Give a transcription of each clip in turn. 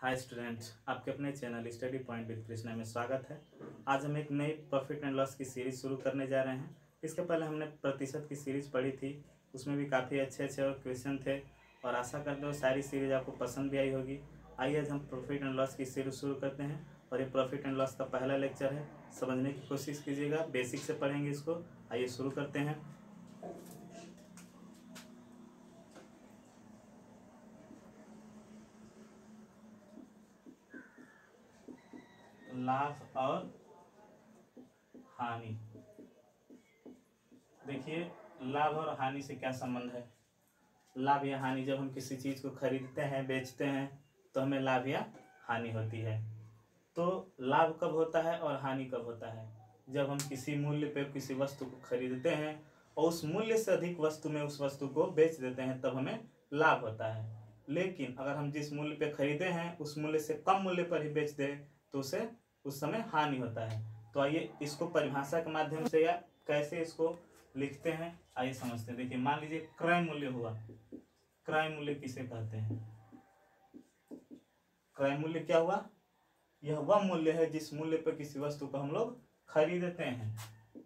Hi student, आपके अपने channel study point with Krishna में स्वागत है। आज हम एक नई प्रॉफिट एंड लॉस की सीरीज शुरू करने जा रहे हैं। इसके पहले हमने प्रतिशत की सीरीज पढ़ी थी, उसमें भी काफ़ी अच्छे अच्छे और क्वेश्चन थे और आशा करते हो सारी सीरीज आपको पसंद भी आई होगी। आइए आज हम प्रॉफिट एंड लॉस की सीरीज शुरू करते हैं और ये प्रॉफिट एंड लॉस का पहला लेक्चर है। समझने की कोशिश कीजिएगा, बेसिक से पढ़ेंगे इसको। आइए शुरू करते हैं। लाभ और हानि। देखिए, लाभ और हानि से क्या संबंध है। लाभ या हानि, जब हम किसी चीज़ को खरीदते हैं, बेचते हैं तो हमें लाभ या हानि होती है। तो लाभ कब होता है और हानि कब होता है? जब हम किसी मूल्य पर किसी वस्तु को खरीदते हैं और उस मूल्य से अधिक वस्तु में उस वस्तु को बेच देते हैं, तब हमें लाभ होता है। लेकिन अगर हम जिस मूल्य पे खरीदे हैं उस मूल्य से कम मूल्य पर ही बेच दें तो उसे उस समय हानि होता है। तो आइए इसको परिभाषा के माध्यम से या कैसे इसको लिखते हैं, आइए समझते हैं। देखिए, मान लीजिए क्रय मूल्य हुआ। क्रय मूल्य किसे कहते हैं? क्रय मूल्य क्या हुआ? यह वह मूल्य है जिस मूल्य पर किसी वस्तु को हम लोग खरीदते हैं।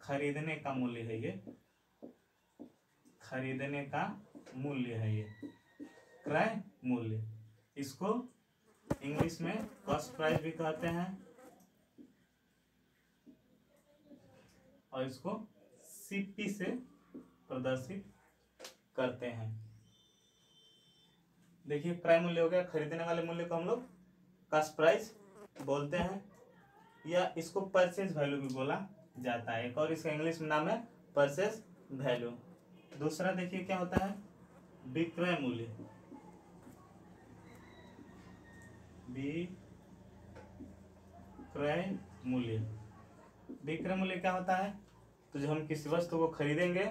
खरीदने का मूल्य है ये, खरीदने का मूल्य है ये क्रय मूल्य। इसको इंग्लिश में कॉस्ट प्राइस भी कहते हैं और इसको सीपी से प्रदर्शित करते हैं। देखिए, क्रय मूल्य हो गया, खरीदने वाले मूल्य को हम लोग कॉस्ट प्राइस बोलते हैं या इसको परचेज वैल्यू भी बोला जाता है। एक और इसका इंग्लिश में नाम है परचेज वैल्यू। दूसरा देखिए क्या होता है, विक्रय मूल्य। विक्रय मूल्य, विक्रय मूल्य क्या होता है? तो जब हम किसी वस्तु को खरीदेंगे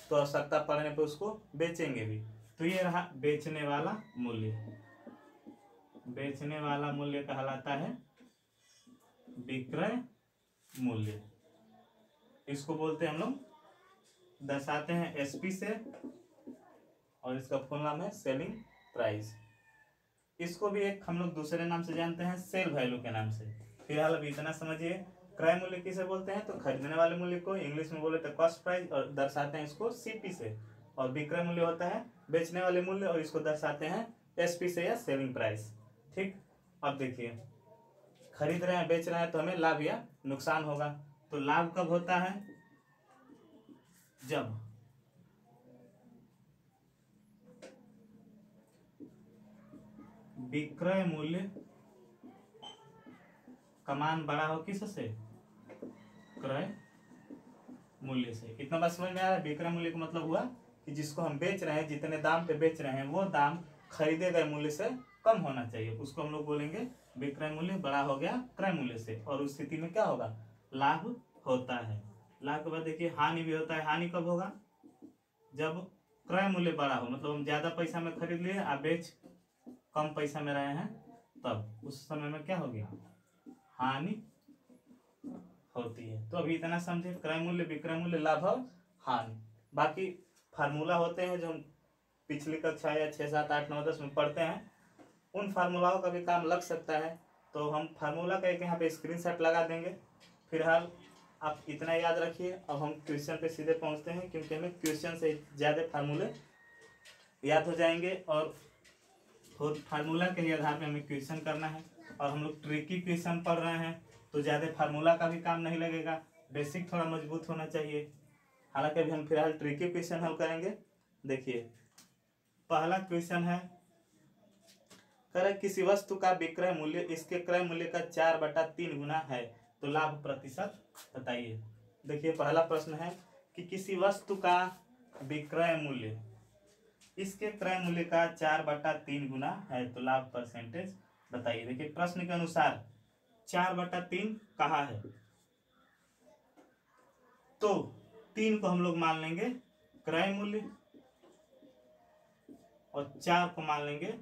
तो आवश्यकता पड़ने पर उसको बेचेंगे भी, तो ये रहा बेचने वाला मूल्य। बेचने वाला मूल्य कहलाता है विक्रय मूल्य। इसको बोलते हैं हम लोग, दर्शाते हैं एसपी से और इसका फुल नाम है सेलिंग प्राइस। इसको भी एक हम लोग दूसरे नाम से जानते हैं, सेल वैल्यू के नाम से। फिलहाल अभी इतना समझिए। क्रय मूल्य किसे बोलते हैं? तो खरीदने वाले मूल्य को इंग्लिश में बोले तो कॉस्ट प्राइस और दर्शाते हैं इसको सीपी से। और विक्रय मूल्य होता है बेचने वाले मूल्य और इसको दर्शाते हैं एसपी से या सेलिंग प्राइस। ठीक, अब देखिए, खरीद रहे हैं, बेच रहे हैं तो हमें लाभ या नुकसान होगा। तो लाभ कब होता है? जब विक्रय मूल्य का मान बड़ा हो किससे? क्रय मूल्य से। इतना बात समझ में आ रहा है? विक्रय मूल्य का मतलब हुआ कि जिसको हम बेच रहे हैं, जितने दाम पे बेच रहे हैं वो दाम खरीदे गए मूल्य से कम होना चाहिए, उसको हम लोग बोलेंगे विक्रय मूल्य बड़ा हो गया क्रय मूल्य से। और उस स्थिति में क्या होगा? लाभ होता है। लाभ के बाद देखिए हानि भी होता है। हानि कब होगा? जब क्रय मूल्य बड़ा हो, मतलब हम ज्यादा पैसा में खरीद लिए, आप बेच कम पैसा में रहे हैं, तब उस समय में क्या होगी? हानि होती है। तो अभी इतना समझे, क्रय मूल्य, विक्रय मूल्य, लाभ और हानि। बाकी फार्मूला होते हैं जो हम पिछली कक्षा या 6, 7, 8, 9, 10 में पढ़ते हैं, उन फार्मूलाओं का भी काम लग सकता है। तो हम फार्मूला का एक यहाँ पे स्क्रीनशॉट लगा देंगे। फिलहाल आप इतना याद रखिए। अब हम क्वेश्चन पे सीधे पहुँचते हैं, क्योंकि हमें क्वेश्चन से ज़्यादा फार्मूले याद हो जाएंगे और फार्मूला के ही आधार पे हमें क्वेश्चन करना है। और हम लोग ट्रिकी क्वेश्चन पढ़ रहे हैं तो ज़्यादा फार्मूला का भी काम नहीं लगेगा, बेसिक थोड़ा मजबूत होना चाहिए। हालांकि अभी हम फिलहाल ट्रिकी क्वेश्चन हल करेंगे। देखिए, पहला क्वेश्चन है, कह रहे किसी वस्तु का विक्रय मूल्य इसके क्रय मूल्य का 4/3 गुना है तो लाभ प्रतिशत बताइए। देखिए, पहला प्रश्न है कि किसी वस्तु का विक्रय मूल्य इसके क्रय मूल्य का 4/3 गुना है तो लाभ परसेंटेज बताइए। देखिए, प्रश्न के अनुसार 4/3 कहाँ है, तो 3 को हम लोग मान लेंगे क्रय मूल्य और 4 को मान लेंगे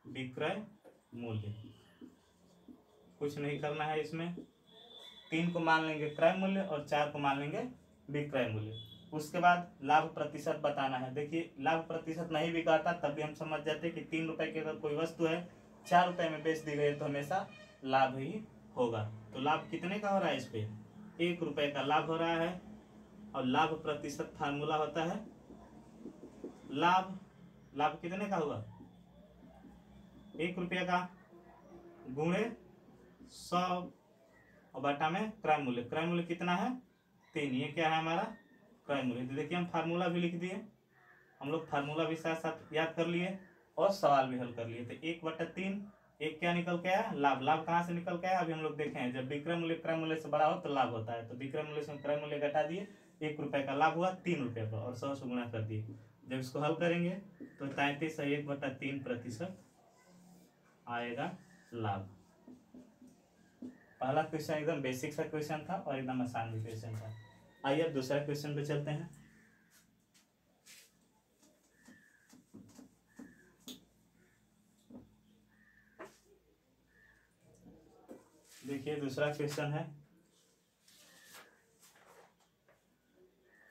विक्रय मूल्य। कुछ नहीं करना है इसमें, 3 को मान लेंगे क्रय मूल्य और 4 को मान लेंगे विक्रय मूल्य। उसके बाद लाभ प्रतिशत बताना है। देखिए, लाभ प्रतिशत नहीं भी कहता तब भी हम समझ जाते कि 3 रुपए की अगर कोई वस्तु है ₹4 में बेच दी गई तो हमेशा लाभ ही होगा। तो लाभ कितने का हो रहा है, इस पे ₹1 का लाभ हो रहा है। और लाभ प्रतिशत फार्मूला होता है, लाभ कितने का होगा, ₹1 का गुणे 100 और बटा में क्रय मूल्य। क्रय मूल्य कितना है, 3। ये क्या है हमारा क्रय मूल्य। तो देखिए हम फार्मूला भी लिख दिए, हम लोग फार्मूला भी साथ साथ याद कर लिए और सवाल भी हल कर लिए। तो 1/3 एक क्या निकल के आया, लाभ। लाभ कहाँ से निकल के आया, अभी हम लोग देखे हैं, जब विक्रय मूल्य क्रय मूल्य से बड़ा हो तो लाभ होता है। तो विक्रय मूल्य से क्रय मूल्य घटा दिए, ₹1 का लाभ हुआ ₹3 का, और 100 से गुणा कर दिए। जब इसको हल करेंगे तो 33.1/3% आएगा लाभ। पहला क्वेश्चन एकदम बेसिक सा क्वेश्चन था और एकदम आसान भी क्वेश्चन था। आइए अब दूसरा क्वेश्चन पे चलते हैं। देखिए दूसरा क्वेश्चन है,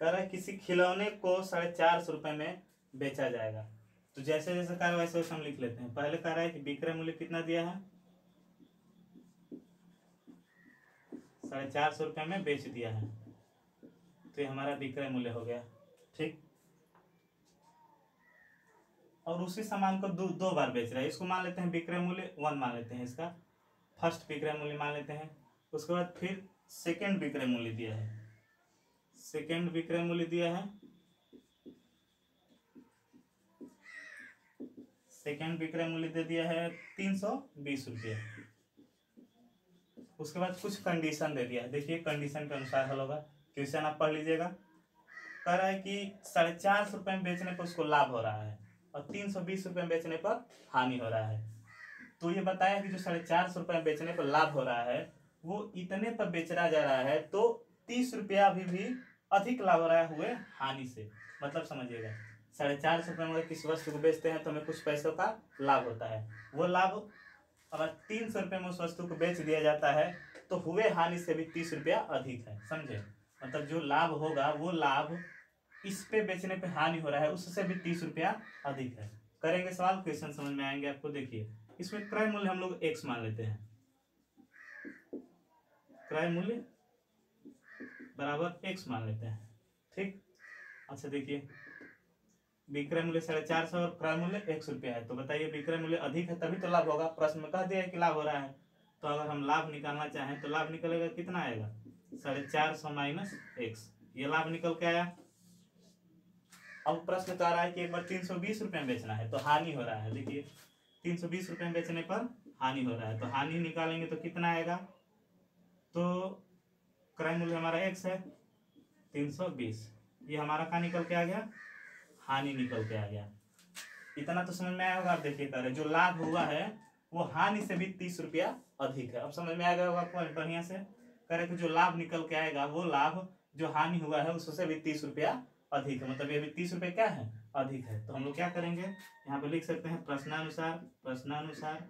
कह रहा है किसी खिलौने को ₹450 में बेचा जाएगा। तो जैसे जैसे कह रहा है वैसे वैसे हम लिख लेते हैं। पहले कह रहा है कि विक्रय मूल्य कितना दिया है, ₹450 में बेच दिया है, तो ये हमारा विक्रय मूल्य हो गया। ठीक, और उसी सामान को दो बार बेच रहा है। इसको मान लेते हैं विक्रय मूल्य 1 मान लेते हैं, इसका फर्स्ट विक्रय मूल्य मान लेते हैं। उसके बाद फिर सेकंड विक्रय मूल्य दिया है, सेकंड विक्रय मूल्य दिया है, सेकंड विक्रय मूल्य दे दिया है ₹320। उसके बाद कुछ कंडीशन दे दिया है। देखिए कंडीशन के अनुसार हल होगा। क्वेश्चन आप पढ़ लीजिएगा। कह रहा है कि ₹450 में बेचने पर उसको लाभ हो रहा है और ₹320 में बेचने पर हानि हो रहा है। तो ये बताया कि जो ₹450 में बेचने पर लाभ हो रहा है वो इतने पर बेचा जा रहा है, तो ₹30 अभी भी अधिक लाभ हो रहा है हुए हानि से। मतलब समझिएगा, ₹450 में किसी वस्तु को बेचते हैं तो हमें कुछ पैसों का लाभ होता है। वो लाभ अगर ₹300 में उस वस्तु को बेच दिया जाता है तो हुए हानि से भी ₹30 अधिक है। समझे, मतलब जो लाभ होगा वो लाभ इस पे बेचने पे हानि हो रहा है उससे भी ₹30 अधिक है। करेंगे सवाल, क्वेश्चन समझ में आएंगे आपको। देखिए इसमें क्रय मूल्य हम लोग X मान लेते हैं, क्रय मूल्य बराबर X मान लेते हैं। ठीक, अच्छा देखिए विक्रय मूल्य 450 और क्रय मूल्य ₹1 है। तो बताइए विक्रय मूल्य अधिक है तभी तो लाभ होगा। प्रश्न में कह दिया है कि लाभ हो रहा है, तो अगर हम लाभ निकालना चाहें तो लाभ निकलेगा कितना आएगा, 450 माइनस X। ये लाभ निकल के आया। अब प्रश्न कह रहा है कि एक बार ₹320 में बेचना है तो हानि हो रहा है। देखिए ₹320 में बेचने पर हानि हो रहा है, तो हानि निकालेंगे तो कितना आएगा, तो क्रय मूल्य हमारा X है 320, ये हमारा क्या निकल के आ गया, हानि निकल के आ गया। इतना तो समझ में आया होगा। आप देखिए कह रहे जो लाभ हुआ है वो हानि से भी ₹30 अधिक है। अब समझ में आ गया होगा आपको बढ़िया से। कह रहे कि जो लाभ निकल के आएगा वो लाभ जो हानि हुआ है उससे भी ₹30 अधिक है, मतलब ये भी ₹30 क्या है, अधिक है। तो हम लोग क्या करेंगे, यहाँ पे लिख सकते हैं प्रश्नानुसार, प्रश्नानुसार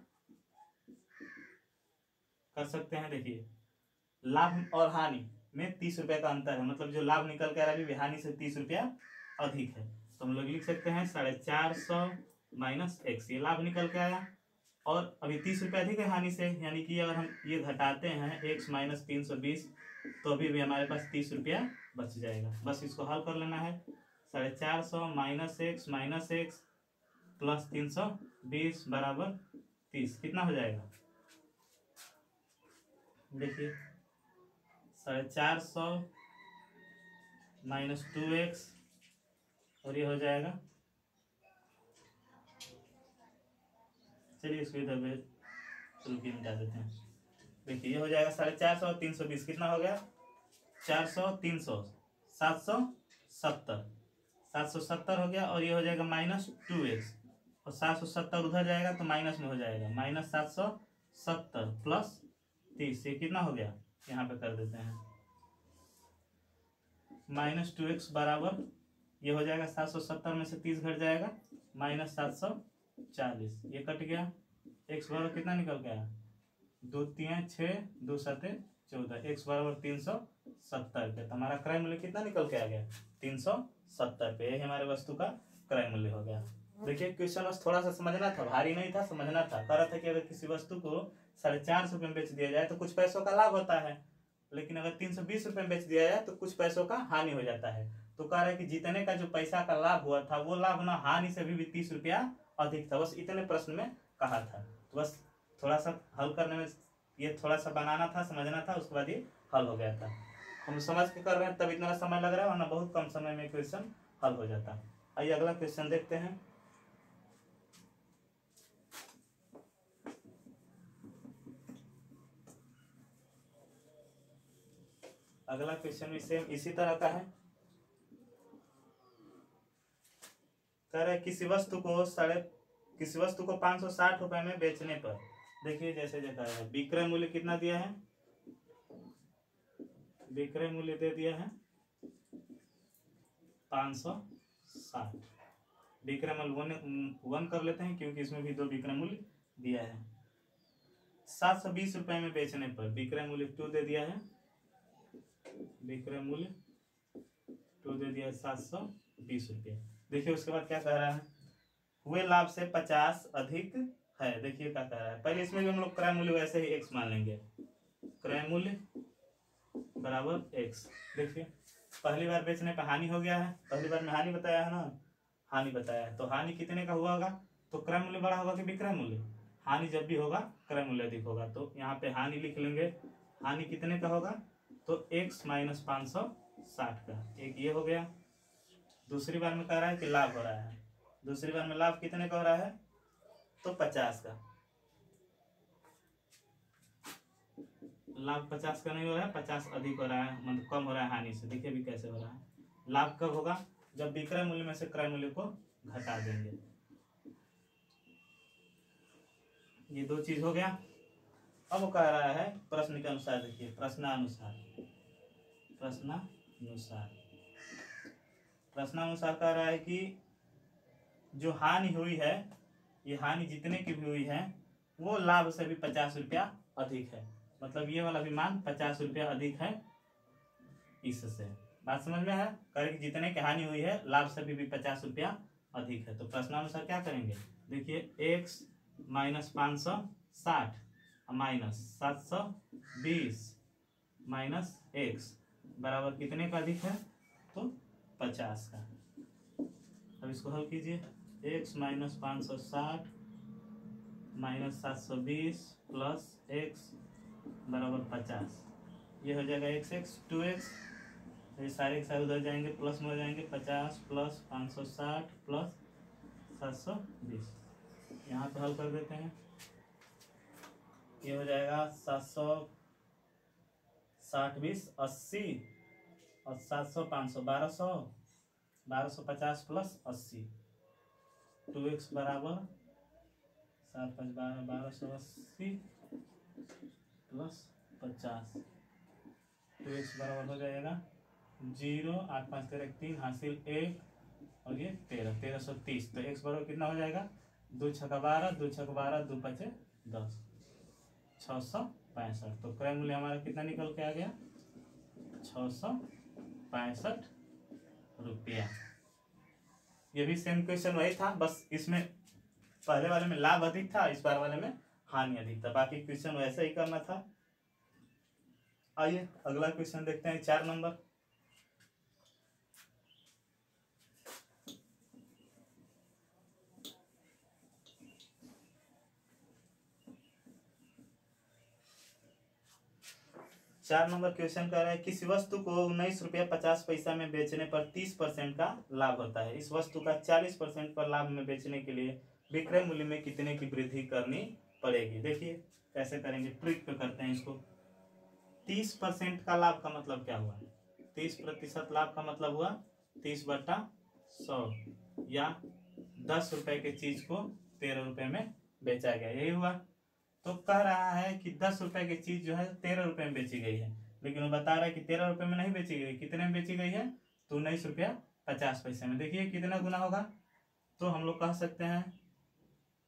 कर सकते हैं। देखिए लाभ और हानि में ₹30 का अंतर है, मतलब जो लाभ निकल के आ रहा है हानि से ₹30 अधिक है। तो हम लोग लिख सकते हैं 450 माइनस X, ये लाभ निकल के आया और अभी ₹30 अधिक है हानि से, यानी कि अगर हम ये घटाते हैं X माइनस 320 तो अभी भी हमारे पास ₹30 बच जाएगा। बस इसको हल कर लेना है। 450 माइनस X प्लस 320 बराबर 30, कितना हो जाएगा, देखिए 450 माइनस 2X और ये हो जाएगा, चलिए इसको इधर शुरू की मिटा देते हैं। देखिए ये हो जाएगा 450 और 320 कितना हो गया, 400 300 770, 770 हो गया। और ये हो जाएगा माइनस 2X और 770 उधर जाएगा तो माइनस में हो जाएगा, माइनस 770 प्लस 30, ये कितना हो गया, यहाँ पे कर देते हैं माइनस 2X बराबर ये हो जाएगा 770 में से 30 घट जाएगा माइनस 740, ये कट गया। X बराबर कितना निकल गया, 2 3 6 2 7 14, X बराबर 370। तो हमारा क्रय मूल्य कितना निकल के आ गया, 370 रुपये। यही हमारे वस्तु का क्रय मूल्य हो गया। देखिए क्वेश्चन बस थोड़ा सा समझना था, भारी नहीं था, समझना था। कह रहा था कि अगर किसी वस्तु को 450 रुपये में बेच दिया जाए तो कुछ पैसों का लाभ होता है, लेकिन अगर 320 रुपये में बेच दिया जाए तो कुछ पैसों का हानि हो जाता है। तो कह रहा है कि जीतने का जो पैसा का लाभ हुआ था वो लाभ ना हानि से भी 30 रुपया अधिक था। बस इतने प्रश्न में कहा था। तो बस थोड़ा सा हल करने में ये थोड़ा सा बनाना था, समझना था, उसके बाद ये हल हो गया था। हम समझ के कर रहे हैं तब इतना समय लग रहा है, वरना बहुत कम समय में क्वेश्चन हल हो जाता। आइए अगला क्वेश्चन देखते हैं। अगला क्वेश्चन भी सेम इसी तरह का है। कह रहे किसी वस्तु को 560 रुपए में बेचने पर, देखिए जैसे कह रहा है विक्रय मूल्य कितना दिया है, विक्रय मूल्य दे दिया है 560। विक्रय मूल्य 1 कर लेते हैं क्योंकि इसमें भी 2 विक्रय मूल्य दिया है। 720 रुपए में बेचने पर विक्रय मूल्य 2 दे दिया है, विक्रय मूल्य 2 दे दिया है 720 रुपये। देखिए उसके बाद क्या कह रहा है, हुए लाभ से 50 अधिक है। देखिए क्या कह रहा है, पहले इसमें भी हम लोग क्रय मूल्य वैसे ही x मान लेंगे, क्रय मूल्य बराबर x। देखिए पहली बार बेचने पर हानि हो गया है, पहली बार में हानि बताया है ना, हानि बताया है, तो हानि कितने का हुआ होगा, तो क्रय मूल्य बड़ा होगा कि विक्रय मूल्य। हानि जब भी होगा क्रय मूल्य अधिक होगा, तो यहाँ पे हानि लिख लेंगे। हानि कितने का होगा, तो x माइनस 560 का, एक ये हो गया। दूसरी बार में कह रहा है कि लाभ हो रहा है, दूसरी बार में लाभ कितने का हो रहा है, तो 50 का। लाभ 50 का नहीं हो रहा है, 50 अधिक हो रहा है, मतलब कम हो रहा है हानि से। देखिए अभी कैसे हो रहा है। लाभ कब होगा, जब विक्रय मूल्य में से क्रय मूल्य को घटा देंगे। ये 2 चीज हो गया। अब वो कह रहा है प्रश्न के अनुसार, देखिए प्रश्नानुसार कह रहा है कि जो हानि हुई है, ये हानि जितने की भी हुई है वो लाभ से भी 50 रुपया अधिक है। मतलब ये वाला भी मान 50 रुपया अधिक है इससे। बात समझ में है, करें जितने की हानि हुई है लाभ से भी 50 रुपया अधिक है। तो प्रश्नानुसार क्या करेंगे, देखिए x minus 560 minus 720 minus x बराबर कितने का अधिक है, तो 50 का। अब इसको हल कीजिए, x minus 560 minus 720 plus x बराबर 50, ये हो जाएगा x 2x, ये सारे के सारे उधर जाएंगे, प्लस में हो जाएंगे 50 प्लस 560 प्लस 720। यहाँ पे हल कर देते हैं, ये हो जाएगा 760 20 80 और 700 500 1250 प्लस 80, 2x बराबर 7 5 12 1280 प्लस 50, 2x बराबर हो जाएगा 0 8 5 13 3 हासिल 1 और ये 13 1330। तो x बराबर कितना हो जाएगा, 2 छक्का 12 2 छक्का 12 2 5 10 665। तो क्रय मूल्य हमारा कितना निकल के आ गया, 665 रुपया। ये भी सेम क्वेश्चन वही था, बस इसमें पहले वाले में लाभ अधिक था, इस बार वाले में हानि अधिक था। बाकी क्वेश्चन वैसे ही करना था। आइए अगला क्वेश्चन देखते हैं, 4 नंबर। चार नंबर क्वेश्चन कह रहा है किसी वस्तु को 19 रुपया 50 पैसा में बेचने पर 30% का लाभ होता है। इस वस्तु का 40% पर लाभ में बेचने के लिए विक्रय मूल्य में कितने की वृद्धि करनी पड़ेगी। देखिए कैसे करेंगे, ट्रिक पे करते हैं इसको। 30% का लाभ का मतलब क्या हुआ, 30% लाभ का मतलब हुआ 30/100 या 10 रुपए के चीज को 13 रुपए में बेचा गया, यही हुआ। तो कह रहा है कि 10 रुपए की चीज जो है 13 रुपए में बेची गई है, लेकिन वो बता रहा है कि 13 रुपए में नहीं बेची गई, कितने में बेची गई है, तो 19 रुपया 50 पैसे में। देखिए कितना गुना होगा, तो हम लोग कह सकते हैं,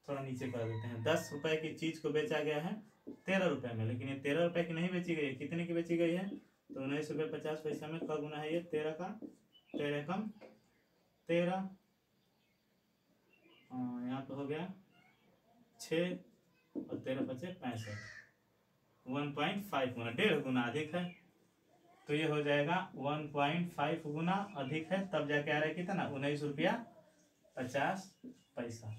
थोड़ा नीचे कर देते हैं, 10 रुपए की चीज को बेचा गया है 13 रुपए में, लेकिन ये 13 रुपए की नहीं बेची गई है, कितने की बेची गई है, तो 19 रुपये 50 पैसे में। का गुना है ये 13 का, 13 कम 13 यहाँ पे हो गया 6 और 13 बचे 65, 1.5 गुना, 1.5 गुना अधिक है। तो ये हो जाएगा 1.5 गुना अधिक है, तब जाके आ रहा है कितना, 19 रुपया 50 पैसा।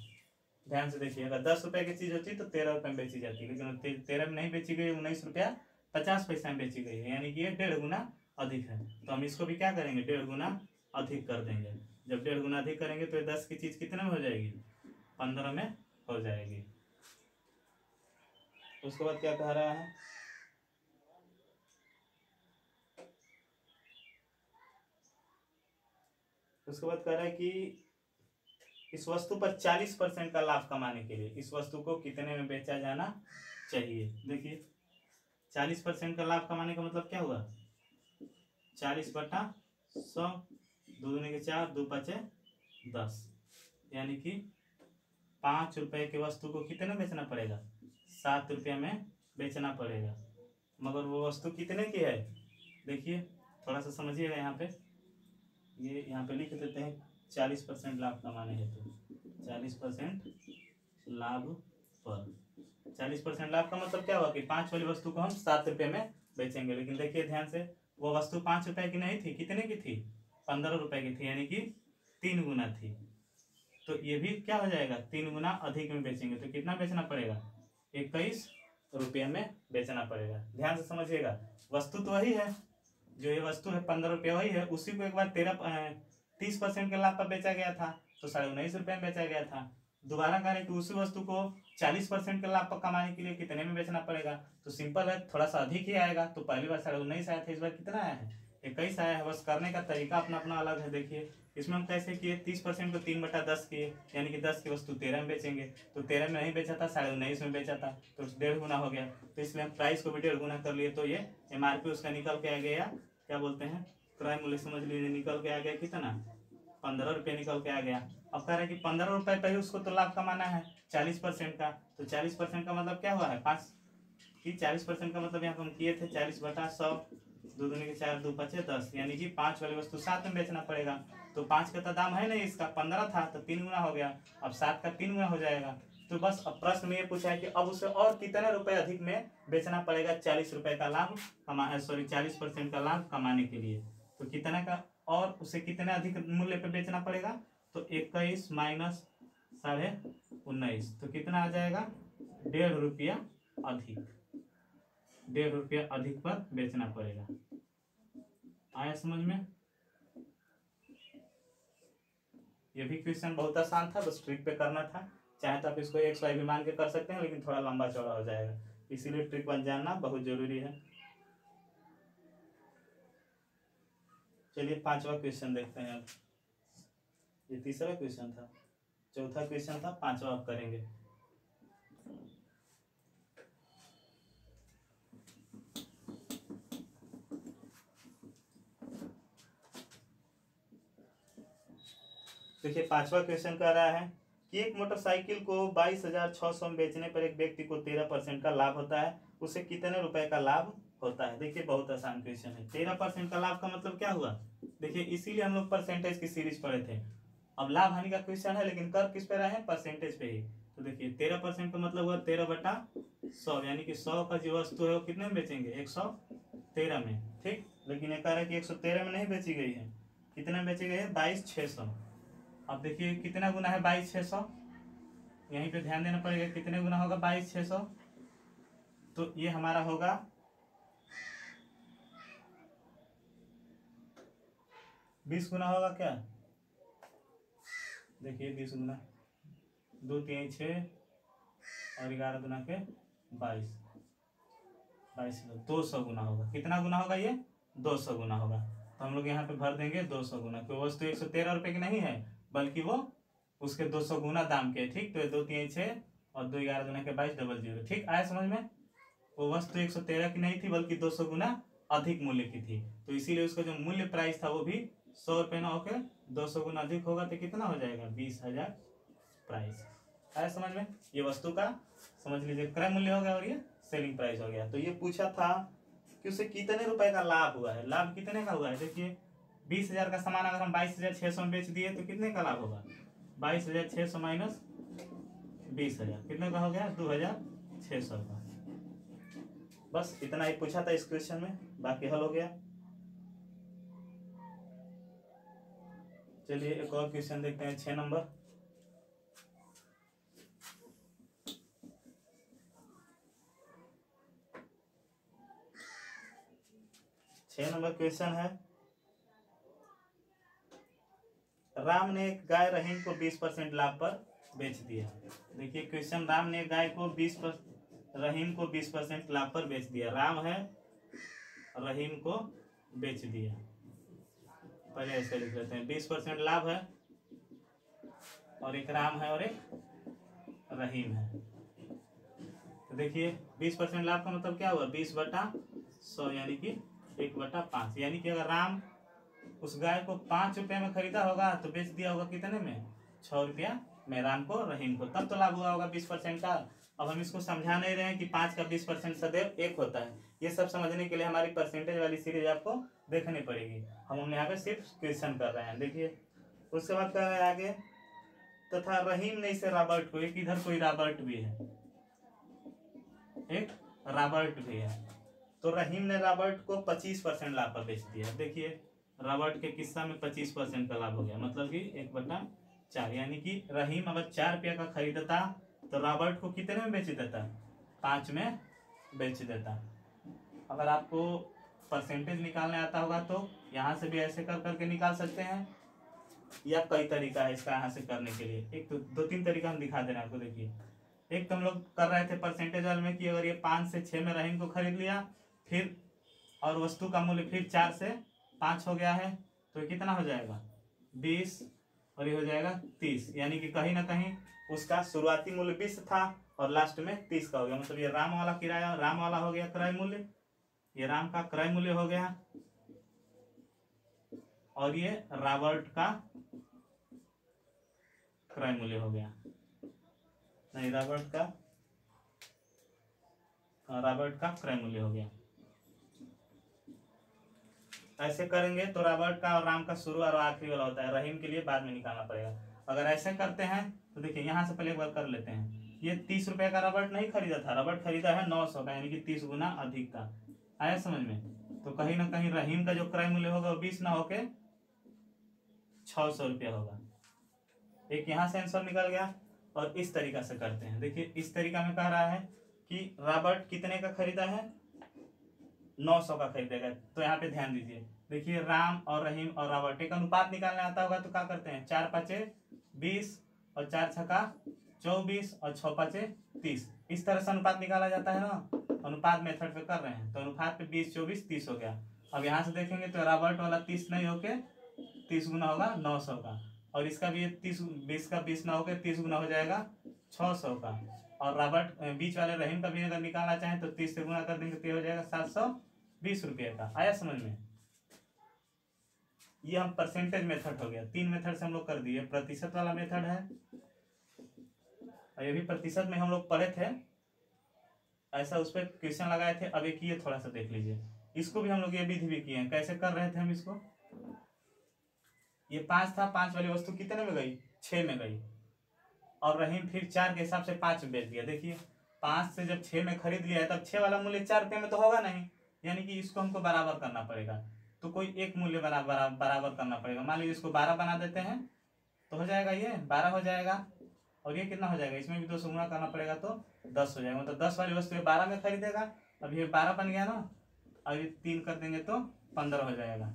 ध्यान से देखिए, अगर 10 रुपए की चीज होती तो 13 रुपए में बेची जाती, लेकिन 13 में नहीं बेची गई, 19 रुपया 50 पैसा में बेची गई है, यानी कि ये 1.5 गुना अधिक है। तो हम इसको भी क्या करेंगे, 1.5 गुना अधिक कर देंगे। जब 1.5 गुना अधिक करेंगे तो 10 की चीज कितने में हो जाएगी, 15 में हो जाएगी। उसके बाद क्या कह रहा है, उसके बाद कह रहा है कि इस वस्तु पर 40% का लाभ कमाने के लिए इस वस्तु को कितने में बेचा जाना चाहिए। देखिए 40% का लाभ कमाने का मतलब क्या हुआ, 40/100, 2 दूनी के 4, 2 5 10, यानी कि 5 रुपए की वस्तु को कितने में बेचना पड़ेगा, 7 रुपये में बेचना पड़ेगा। मगर वो वस्तु कितने की है, देखिए थोड़ा सा समझिएगा, यहाँ पे ये यहाँ पे लिख देते हैं 40% लाभ कमाने हेतु, 40% लाभ पर 40% लाभ का मतलब क्या हुआ कि 5 वाली वस्तु को हम 7 रुपये में बेचेंगे। लेकिन देखिए ध्यान से, वो वस्तु 5 रुपए की नहीं थी, कितने की थी, 15 रुपए की थी, यानी कि 3 गुना थी। तो ये भी क्या हो जाएगा, 3 गुना अधिक में बेचेंगे, तो कितना बेचना पड़ेगा, 21 रुपये में बेचना पड़ेगा। ध्यान से समझिएगा, वस्तु तो वही है, जो ये वस्तु है 15 रुपये वही है, उसी को एक बार 30% के लाभ पर बेचा गया था, तो 19.5 रुपये में बेचा गया था। दोबारा करें कि उसी वस्तु को 40% के लाभ पर कमाने के लिए कितने में बेचना पड़ेगा, तो सिंपल है, थोड़ा सा अधिक ही आएगा। तो पहली बार 19.5 आया था, इस बार कितना आया है, 21 आया है। बस करने का तरीका अपना अपना अलग है। देखिए इसमें हम कैसे किए, 30% को 3/10 किए, यानी कि 10 की वस्तु 13 में बेचेंगे, तो 13 में नहीं बेचा था, 19.5 में बेचा था, तो 1.5 गुना हो गया। तो इसलिए हम प्राइस को भी 1.5 गुना कर लिए, तो ये MRP उसका निकल के आ गया, क्या बोलते हैं, क्रय मूल्य समझ लीजिए, निकल के आ गया कितना, 15 रुपये निकल के आ गया। अब कह रहा है कि 15 रुपये पर ही उसको तो लाभ कमाना है 40% का, तो 40% का मतलब क्या हुआ है, 5 की 40% का मतलब यहाँ पर हम किए थे 40/100, 2 दूनी के 4, 2 5 10, यानी कि 5 वाली वस्तु 7 में बेचना पड़ेगा। तो 5 का तो दाम है नहीं, इसका 15 था, तो 3 गुना हो गया, अब 7 का 3 गुना हो जाएगा। तो बस अब प्रश्न में ये पूछा है कि अब उसे और कितने रुपए अधिक में बेचना पड़ेगा 40 रुपए का लाभ 40% का लाभ कमाने के लिए। तो कितने का, और उसे कितने अधिक मूल्य पे बेचना पड़ेगा, तो 21 माइनस 19.5, तो कितना आ जाएगा, 1.5 रुपया अधिक, 1.5 रुपया अधिक पर बेचना पड़ेगा। आया समझ में। ये भी क्वेश्चन बहुत आसान था, बस ट्रिक पे करना था। चाहे तो आप इसको XY भी मान के कर सकते हैं, लेकिन थोड़ा लंबा चौड़ा हो जाएगा, इसीलिए ट्रिक बन जानना बहुत जरूरी है। चलिए 5वां क्वेश्चन देखते हैं। अब ये 3रा क्वेश्चन था, 4था क्वेश्चन था, 5वां आप करेंगे। देखिए 5वां क्वेश्चन कह रहा है कि एक मोटरसाइकिल को 22,600 में बेचने पर एक व्यक्ति को 13% का लाभ होता है, उसे कितने रुपए का लाभ होता है। देखिए बहुत आसान क्वेश्चन है। 13% का लाभ का मतलब क्या हुआ, देखिए इसीलिए हम लोग परसेंटेज की सीरीज पढ़े थे। अब लाभ हानि का क्वेश्चन है, लेकिन कर किस पे रहे हैं, परसेंटेज पे ही। तो देखिए 13% का मतलब हुआ 13/100, यानी कि 100 का जो वस्तु है वो कितने में बेचेंगे, 113 में, ठीक। लेकिन ये कह रहा है कि 113 में नहीं बेची गई है, कितने में बेची गई है, 22,600। अब देखिए कितना गुना है 22,600, यहीं पे ध्यान देना पड़ेगा, कितने गुना होगा 22,600, तो ये हमारा होगा 20 गुना होगा क्या, देखिए 20 गुना, 2 3 6 और 11 गुना के 22, 200 गुना होगा। कितना गुना होगा ये, 200 गुना होगा। तो हम लोग यहाँ पे भर देंगे 200 गुना, तो वस्तु 113 रुपए की नहीं है, बल्कि वो उसके 200 गुना दाम के, ठीक। तो 2 3 6 और 2 11 गुना के 22 00, ठीक। आया समझ में। वो वस्तु 113 की नहीं थी, बल्कि 200 गुना अधिक मूल्य की थी, तो इसीलिए उसका जो मूल्य प्राइस था वो भी 100 रुपये ना होकर 200 गुना अधिक होगा, तो कितना हो जाएगा, 20,000 प्राइस। आया समझ में। ये वस्तु का समझ लीजिए क्रय मूल्य हो गया, और ये सेलिंग प्राइस हो गया। तो ये पूछा था कि उसे कितने रुपए का लाभ हुआ है, लाभ कितने का हुआ है। देखिए 20,000 का सामान अगर हम 22,600 में बेच दिए तो कितने का लाभ होगा, 22,600 माइनस 20,000 कितने का हो गया 2,600 का। बस इतना ही पूछा था इस क्वेश्चन में, बाकी हल हो गया। चलिए एक और क्वेश्चन देखते हैं 6 नंबर। छह नंबर क्वेश्चन है, राम ने एक गाय रहीम को 20% लाभ पर बेच दिया। देखिए क्वेश्चन, राम ने गाय को रहीम को 20% लाभ पर बेच दिया। राम है, रहीम को बेच दिया। पहले ऐसे लिख लेते हैं, 20% लाभ है और एक राम है और एक रहीम है। तो देखिए 20% लाभ का मतलब क्या हुआ, 20/100 यानी कि 1/5। यानी कि अगर राम उस गाय को 5 रुपये में खरीदा होगा तो बेच दिया होगा कितने में, 6 रुपया में राम को रहीम को, तब तो लाभ हुआ होगा 20% का। अब हम इसको समझा नहीं रहे हैं कि 5 का 20% सदैव 1 होता है। ये सब समझने के लिए हमारी परसेंटेज वाली सीरीज आपको देखनी पड़ेगी। हम यहाँ पे सिर्फ क्वेश्चन कर रहे हैं। देखिए उसके बाद कह रहे हैं आगे, तथा रहीम ने इसे रॉबर्ट को, एक इधर कोई रॉबर्ट भी है, एक रॉबर्ट भी है, तो रहीम ने रॉबर्ट को 25% लाभ पर बेच दिया। देखिए रॉबर्ट के किस्सा में 25% का लाभ हो गया, मतलब कि 1/4। यानी कि रहीम अगर 4 रुपया का खरीदता तो रॉबर्ट को कितने में बेच देता, 5 में बेच देता। अगर आपको परसेंटेज निकालने आता होगा तो यहाँ से भी ऐसे कर करके निकाल सकते हैं, या कई तरीका है इसका यहाँ से करने के लिए। एक तो 2-3 तरीका हम दिखा दे रहे हैं आपको। देखिए एक तो हम लोग कर रहे थे परसेंटेज वाले में कि अगर ये 5 से 6 में रहीम को खरीद लिया, फिर और वस्तु का मूल्य फिर 4 से 5 हो गया है, तो कितना हो जाएगा 20 और ये हो जाएगा 30। यानी कि कहीं ना कहीं उसका शुरुआती मूल्य 20 था और लास्ट में 30 का हो गया। मतलब ये राम वाला किराया, राम वाला हो गया क्रय मूल्य, ये राम का क्रय मूल्य हो गया, और ये रॉबर्ट का क्रय मूल्य हो गया। नहीं, रॉबर्ट का क्रय मूल्य हो गया। ऐसे करेंगे तो रॉबर्ट का और राम का शुरू और आखिरी वाला होता है, रहीम के लिए बाद में निकालना पड़ेगा। अगर ऐसे करते हैं तो देखिए यहाँ से पहले एक बार कर लेते हैं। ये 30 रुपए का रॉबर्ट नहीं खरीदा था, रॉबर्ट खरीदा है 900 का, यानी कि 30 गुना अधिक का। आया समझ में? तो कहीं ना कहीं रहीम का जो क्रय मूल्य होगा वो 20 ना होके 600 रुपया होगा। एक यहाँ से आंसर निकल गया। और इस तरीका से करते हैं। देखिए इस तरीका में कह रहा है कि रॉबर्ट कितने का खरीदा है, 900 का खरीदेगा। तो यहाँ पे ध्यान दीजिए, देखिए राम और रहीम और रॉबर्ट, एक अनुपात निकालने आता होगा तो क्या करते हैं, 4×5 = 20 और 4×6 = 24 और 6×5 = 30। इस तरह से अनुपात निकाला जाता है ना, अनुपात मेथड पे कर रहे हैं तो अनुपात पे 20, 24, 30 हो गया। अब यहाँ से देखेंगे तो रॉबर्ट वाला 30 नहीं होके 30 गुना होगा 900 का, और इसका भी 20 का 20 ना होकर 30 गुना हो जाएगा 600 का। और रॉबर्ट बीच वाले रहीम का भी अगर निकालना चाहें तो 30 से गुना कर देंगे तो हो जाएगा 720 रुपये का। आया समझ में? ये हम परसेंटेज मेथड हो गया। 3 मेथड से हम लोग कर दिए। प्रतिशत वाला मेथड है, ये भी प्रतिशत में हम लोग पढ़े थे, ऐसा उस पर क्वेश्चन लगाए थे। अब एक ये थोड़ा सा देख लीजिए, इसको भी हम लोग ये विधि भी किए हैं। कैसे कर रहे थे हम इसको, ये 5 था, 5 वाली वस्तु कितने में गई, 6 में गई, और रहीम फिर 4 के हिसाब से 5 में बेच दिया। देखिए 5 से जब 6 में खरीद लिया है तब 6 वाला मूल्य 4 रुपये में तो होगा नहीं, यानी कि इसको हमको बराबर करना पड़ेगा। तो कोई एक मूल्य बराबर करना पड़ेगा। मान लीजिए इसको 12 बना देते हैं तो हो जाएगा, ये 12 हो जाएगा, और ये कितना हो जाएगा, इसमें भी 2 से गुणा करना पड़ेगा तो 10 हो जाएगा। मतलब 10 वाली वस्तु 12 में खरीदेगा। अब ये 12 बन गया ना, अब ये 3 कर देंगे तो 15 हो जाएगा।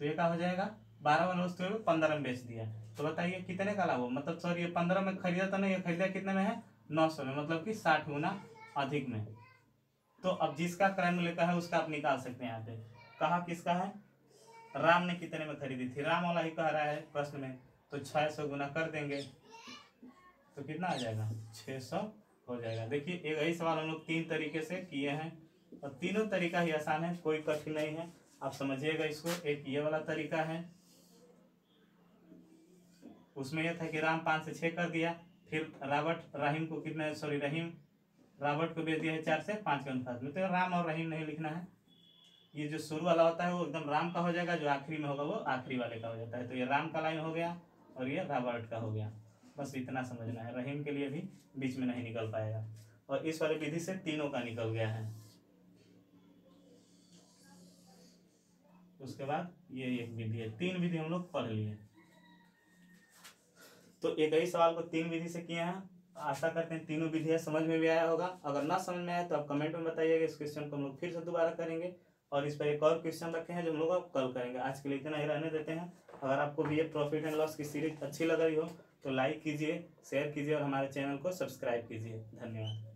तो ये क्या हो जाएगा, 12 वाला वस्तु 15 में बेच दिया। तो बताइए कितने का लाभ हो, मतलब सॉरी ये 15 में खरीदा तो नहीं, ये खरीदा कितने में है, 900 में, मतलब कि 60 गुना अधिक में। तो अब जिसका क्रय मूल्य का है उसका आप निकाल सकते हैं। यहाँ पे कहा किसका है, राम ने कितने में खरीदी थी, राम वाला ही कह रहा है प्रश्न में, तो 600 गुना कर देंगे तो कितना आ जाएगा, 600 हो जाएगा। देखिए एक यही सवाल हम लोग 3 तरीके से किए हैं, और तीनों तरीका ही आसान है, कोई कठिन नहीं है, आप समझिएगा इसको। एक ये वाला तरीका है, उसमें यह था कि राम 5 से 6 कर दिया, फिर रहीम को कितने, सॉरी रहीम रॉबर्ट को बेच दिया है 4 से 5 के अनुपात में। तो राम और रहीम नहीं लिखना है, ये जो शुरू वाला होता है वो एकदम राम का हो जाएगा, जो आखिरी में होगा वो आखिरी वाले का हो जाता है। तो ये राम का लाइन हो गया, और ये रॉबर्ट का हो गया। बस इतना समझना है। रहीम के लिए भी बीच में नहीं निकल पाएगा। और इस वाले विधि से तीनों का निकल गया है। उसके बाद ये एक विधि है। 3 विधि हम लोग पढ़ लिए। तो एक ही सवाल को 3 विधि से किए हैं। आशा करते हैं तीनों विधियां समझ में भी आया होगा। अगर ना समझ में आया तो आप कमेंट में बताइएगा। इस क्वेश्चन को हम लोग फिर से दोबारा करेंगे और इस पर एक और क्वेश्चन रखे हैं जो हम लोग अब कल करेंगे। आज के लिए इतना ही रहने देते हैं। अगर आपको भी ये प्रॉफिट एंड लॉस की सीरीज अच्छी लग रही हो तो लाइक कीजिए, शेयर कीजिए और हमारे चैनल को सब्सक्राइब कीजिए। धन्यवाद।